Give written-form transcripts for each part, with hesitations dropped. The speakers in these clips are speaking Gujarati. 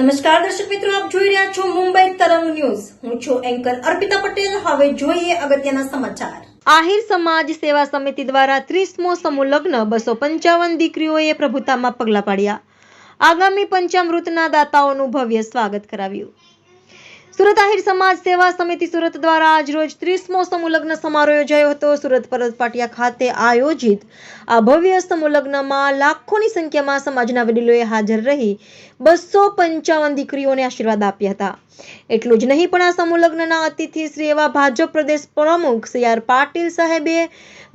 નમસ્કાર દર્શક મિત્રો, આપ જોઈ રહ્યા છો મુંબઈ તરંગ ન્યૂઝ। હું છું એન્કર અર્પિતા પટેલ। હવે જોઈએ અગત્યના સમાચાર। આહિર સમાજ સેવા સમિતિ દ્વારા 30મો સમૂહ લગ્ન 255 દીકરીઓએ પ્રભુતામાં પગલા પાડ્યા। આગામી પંચામૃતના દાતાઓનું ભવ્ય સ્વાગત કરાવ્યું। સુરત આહિર સમાજ સેવા સમિતિ સુરત દ્વારા આજરોજ 30મો સમૂહ લગ્ન સમારોહ યોજાયો હતો। સુરત પરત પાટિયા ખાતે આયોજિત આ ભવ્ય સમૂહ લગ્નમાં લાખોની સંખ્યામાં સમાજના વડીલોએ હાજર રહી 255 દીકરીઓને આશીર્વાદ આપ્યા હતા। એટલું જ નહીં પણ આ સમૂહ લગ્નના અતિથિ શ્રી એવા ભાજપ પ્રદેશ પ્રમુખ CR પાટીલ સાહેબે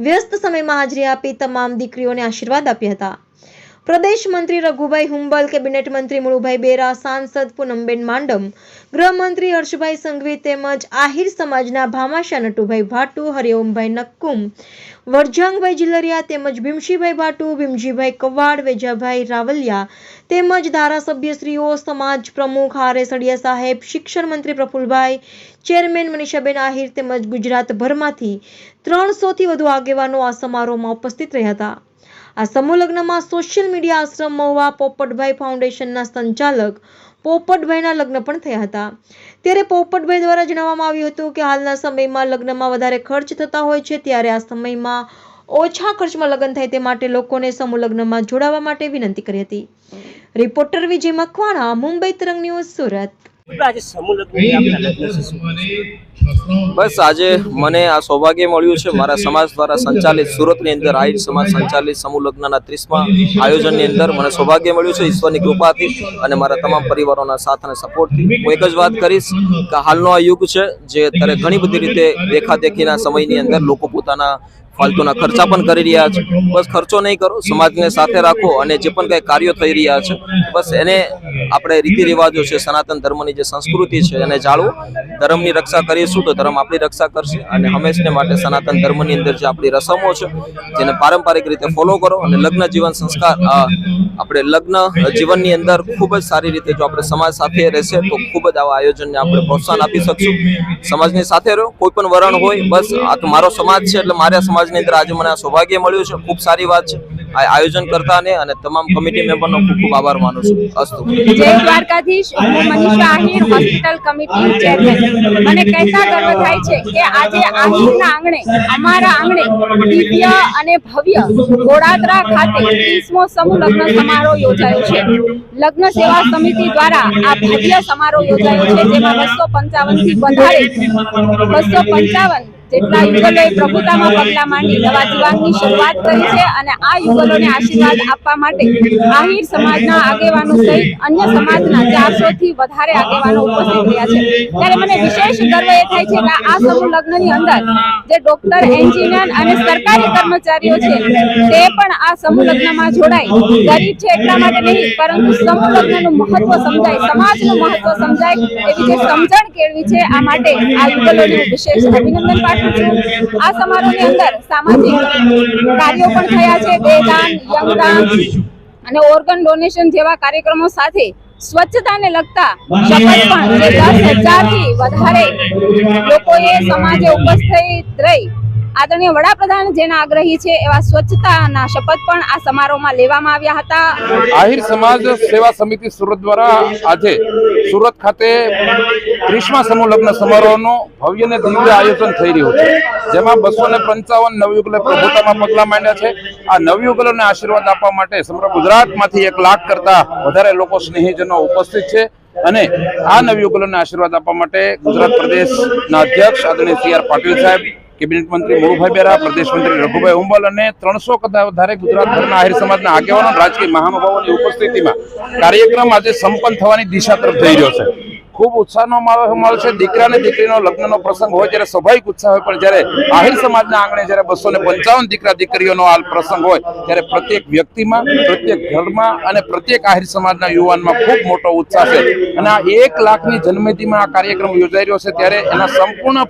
વ્યસ્ત સમયમાં હાજરી આપી તમામ દીકરીઓને આશીર્વાદ આપ્યા હતા। પ્રદેશ મંત્રી રઘુભાઈ હુંબલ, કેબિનેટ મંત્રી મુળુભાઈ બેરા, સાંસદ પૂનમબેન માંડમ, ગૃહમંત્રી હર્ષભાઈ સંઘવી તેમજ આહિર સમાજના ભામાશા નટુભાઈ ભાટુ, હરિઓમભાઈ નક્કુમ, વરજાંગભાઈ જિલ્લરિયા તેમજ ભીમશીભાઈ ભાટુ, ભીમજીભાઈ કવાડ, વેજાભાઈ રાવલિયા તેમજ ધારાસભ્યશ્રીઓ, સમાજ પ્રમુખ RS અડિયા સાહેબ, શિક્ષણ મંત્રી પ્રફુલભાઈ, ચેરમેન મનીષાબેન આહિર તેમજ ગુજરાતભરમાંથી 300થી વધુ આગેવાનો આ સમારોહમાં ઉપસ્થિત રહ્યા હતા। આ સમૂહ લગ્નમાં સોશિયલ મીડિયા આશ્રમ મહુવા પોપટભાઈ ફાઉન્ડેશનના સંચાલક પોપટભાઈના લગ્ન પણ થયા હતા। ત્યારે પોપટભાઈ દ્વારા જણાવવામાં આવ્યું હતું કે હાલના સમયમાં લગ્નમાં વધારે ખર્ચ થતા હોય છે, ત્યારે આ સમયમાં ઓછા ખર્ચમાં લગ્ન થાય તે માટે લોકોને સમૂહ લગ્નમાં જોડાવા માટે વિનંતી કરી હતી। રિપોર્ટર વિજય મકવાણા, મુંબઈ તરંગ ન્યૂઝ, સુરત। બસ આજે મને આ સૌભાગ્ય મળ્યું છે મારા સમાજ દ્વારા સંચાલિત સુરતની અંદર આહિર સમાજ સંચાલિત સમૂહ લગ્નના 30મા આયોજનની અંદર મને સૌભાગ્ય મળ્યું છે ઈશ્વરની કૃપાથી અને મારા તમામ પરિવારોના સાથ અને સપોર્ટથી। હું એક જ વાત કરીશ કે હાલનો આ યુગ છે જે અત્યારે ઘણી બધી રીતે દેખાદેખીના સમયની અંદર લોકો પોતાના ફાલતુના ખર્ચા પણ કરી રહ્યા છે। બસ ખર્ચો નહીં કરો, સમાજને સાથે રાખો અને જે પણ કંઈ કાર્યો થઈ રહ્યા છે બસ એને આપણે રીતિ રિવાજો છે, સનાતન ધર્મની જે સંસ્કૃતિ છે એને જાળવો। ધર્મની રક્ષા કરીશું તો ધર્મ આપણી રક્ષા કરશે અને હંમેશને માટે સનાતન ધર્મની અંદર જે આપણી રસમો છે જેને પારંપરિક રીતે ફોલો કરો અને લગ્ન જીવન સંસ્કાર આપણે લગ્ન જીવનની અંદર ખૂબ જ સારી રીતે જો આપણે સમાજ સાથે રહેશે તો ખૂબ જ આવા આયોજનને આપણે પ્રોત્સાહન આપી શકશું। સમાજની સાથે રહો, કોઈ પણ વરણ હોય, બસ આ તો મારો સમાજ છે એટલે મારા સમાજની અંદર આજે મને આ સૌભાગ્ય મળ્યું છે, ખૂબ સારી વાત છે। આ આયોજન કરતાને અને તમામ કમિટી મેમ્બરનો ખૂબ ખૂબ આભાર માનું છું। અસ્તુ। જય દ્વારકાધીશ। હું Manisha Ahir, hospital committee chairman. મને કહેતા ગર્વ થાય છે કે આજે આહિરના આંગણે, અમારા આંગણે દિવ્ય અને ભવ્ય ગોળાદરા ખાતે 30મો સમૂહ લગ્ન સમારોહ યોજાયો છે। લગ્ન સેવા સમિતિ દ્વારા આ ભવ્ય સમારોહ યોજાયો છે જેમાં 255થી વધારે 255 જેટલા યુગલોએ પ્રભુતામાં પગલા માંડી નવા જીવનની શરૂઆત કરી છે અને આ યુગલોને આશીર્વાદ આપવા માટે આહિર સમાજના આગેવાનો સહિત અન્ય સમાજના 400થી વધારે આગેવાનો ઉપસ્થિત રહ્યા છે। ત્યારે મને વિશેષ ગર્વ એ થાય છે કે આ સમૂહ લગ્નની અંદર જે ડોક્ટર, એન્જિનિયર અને સરકારી કર્મચારીઓ છે તે પણ આ સમૂહ લગ્નમાં જોડાય। ગરીબ છે એટલા માટે નહીં, પરંતુ સમૂહ લગ્નનું મહત્વ સમજાય, સમાજનું મહત્વ સમજાય એવી જે સમજણ કેળવી છે આ માટે આ યુગલોને હું વિશેષ અભિનંદન પાઠવું છું। આ સમારોહની અંદર સામાજિક કાર્યો પણ થયા છે, દેહદાન, યંગદાન અને ઓર્ગન ડોનેશન જેવા કાર્યક્રમો સાથે સ્વચ્છતાને લગતા શપથ પણ જે 10,000થી વધારે લોકોએ સમાજે ઉપસ્થિત રહી આદરણીય વડાપ્રધાન જેના આગ્રહી છે એવા સ્વચ્છતાના શપથ પણ આ સમારોહમાં લેવામાં આવ્યા હતા। આહિર સમાજ સેવા સમિતિ સુરત દ્વારા આજે સુરત ખાતે 30મા સમૂહ લગ્ન સમારોહનું ભવ્ય અને દિવ્ય આયોજન થઈ રહ્યું છે જેમાં 255 નવયુગલે પ્રભુતામાં પગલા માંડ્યા છે। આ નવયુગલોને આશીર્વાદ આપવા માટે સમગ્ર ગુજરાતમાંથી 1 લાખ કરતા વધારે લોકો સ્નેહીજનો ઉપસ્થિત છે અને આ નવયુગલોને આશીર્વાદ આપવા માટે ગુજરાત પ્રદેશના અધ્યક્ષ આદરણીય CR પાટીલ સાહેબ, કેબિનેટ મંત્રી મુળુભાઈ બેરા, પ્રદેશ મંત્રી રઘુભાઈ હુંબલ અને 300 કરતા વધારે ગુજરાતભરના આહિર સમાજના આગેવાનો, રાજકીય મહાનુભાવોની ઉપસ્થિતિમાં કાર્યક્રમ આજે સંપન્ન થવાની દિશા તરફ જઈ રહ્યો છે। ખૂબ ઉત્સાહનો માહોલ છે। દીકરા અને દીકરીનો લગ્નનો પ્રસંગ હોય ત્યારે સ્વાભાવિક ઉત્સાહ હોય, પણ જ્યારે આહિર સમાજના આંગણે જ્યારે 255 દીકરા દીકરીઓનો આ પ્રસંગ હોય ત્યારે પ્રત્યેક વ્યક્તિમાં, પ્રત્યેક ઘરમાં અને પ્રત્યેક આહિર સમાજના યુવાનમાં ખૂબ મોટો ઉત્સાહ છે અને આ 1 લાખની જન્મતિમાં આ કાર્યક્રમ યોજાઈ રહ્યો છે ત્યારે એના સંપૂર્ણ